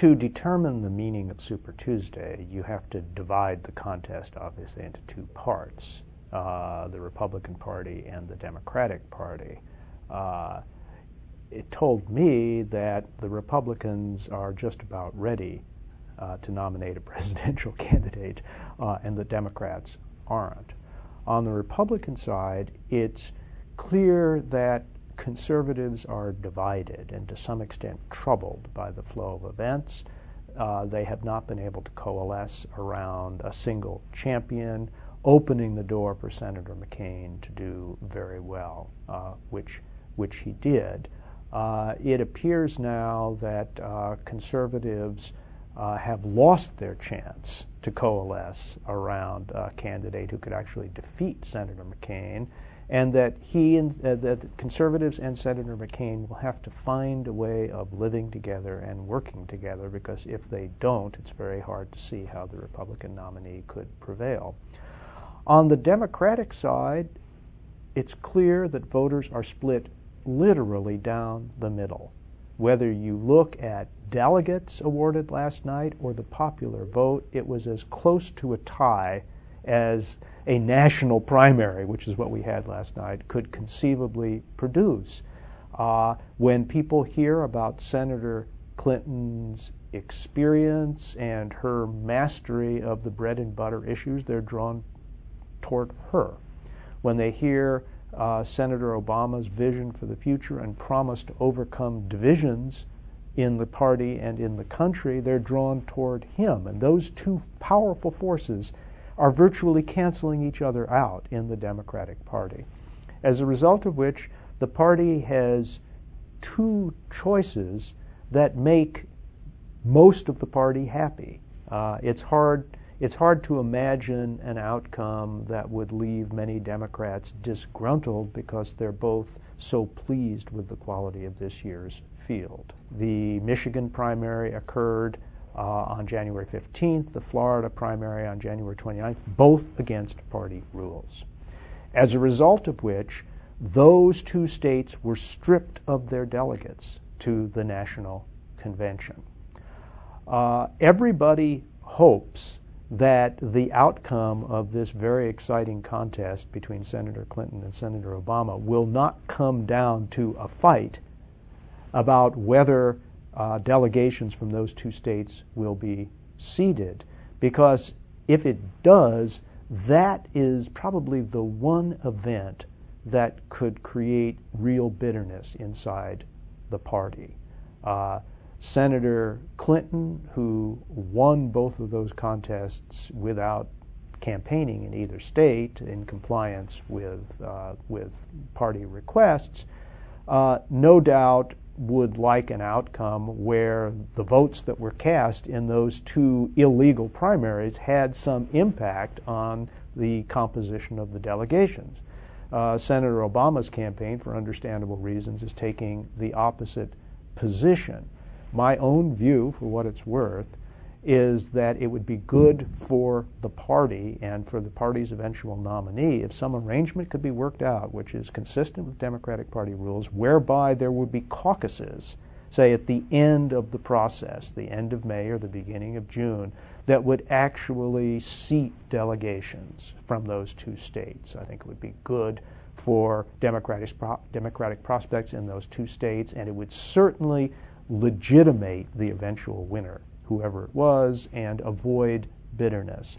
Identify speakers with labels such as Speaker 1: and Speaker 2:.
Speaker 1: To determine the meaning of Super Tuesday, you have to divide the contest, obviously, into two parts, the Republican Party and the Democratic Party. It told me that the Republicans are just about ready to nominate a presidential candidate, and the Democrats aren't. On the Republican side, it's clear that conservatives are divided and to some extent troubled by the flow of events. They have not been able to coalesce around a single champion, opening the door for Senator McCain to do very well, which he did. It appears now that conservatives have lost their chance to coalesce around a candidate who could actually defeat Senator McCain, and that that conservatives and Senator McCain will have to find a way of living together and working together, because if they don't, it's very hard to see how the Republican nominee could prevail. On the Democratic side, it's clear that voters are split literally down the middle. Whether you look at delegates awarded last night or the popular vote, it was as close to a tie as a national primary, which is what we had last night, could conceivably produce. When people hear about Senator Clinton's experience and her mastery of the bread and butter issues, they're drawn toward her. When they hear Senator Obama's vision for the future and promise to overcome divisions in the party and in the country, they're drawn toward him. And those two powerful forces are virtually canceling each other out in the Democratic Party. As a result of which, the party has two choices that make most of the party happy. It's hard to imagine an outcome that would leave many Democrats disgruntled, because they're both so pleased with the quality of this year's field. The Michigan primary occurred on January 15th, the Florida primary on January 29th, both against party rules. As a result of which, those two states were stripped of their delegates to the national convention. Everybody hopes that the outcome of this very exciting contest between Senator Clinton and Senator Obama will not come down to a fight about whether delegations from those two states will be seated, because if it does, that is probably the one event that could create real bitterness inside the party. Senator Clinton, who won both of those contests without campaigning in either state in compliance with party requests, no doubt would like an outcome where the votes that were cast in those two illegal primaries had some impact on the composition of the delegations. Senator Obama's campaign, for understandable reasons, is taking the opposite position. My own view, for what it's worth, is that it would be good for the party and for the party's eventual nominee if some arrangement could be worked out which is consistent with Democratic Party rules, whereby there would be caucuses, say at the end of the process, the end of May or the beginning of June, that would actually seat delegations from those two states. I think it would be good for Democratic prospects in those two states, and it would certainly legitimate the eventual winner, whoever it was, and avoid bitterness.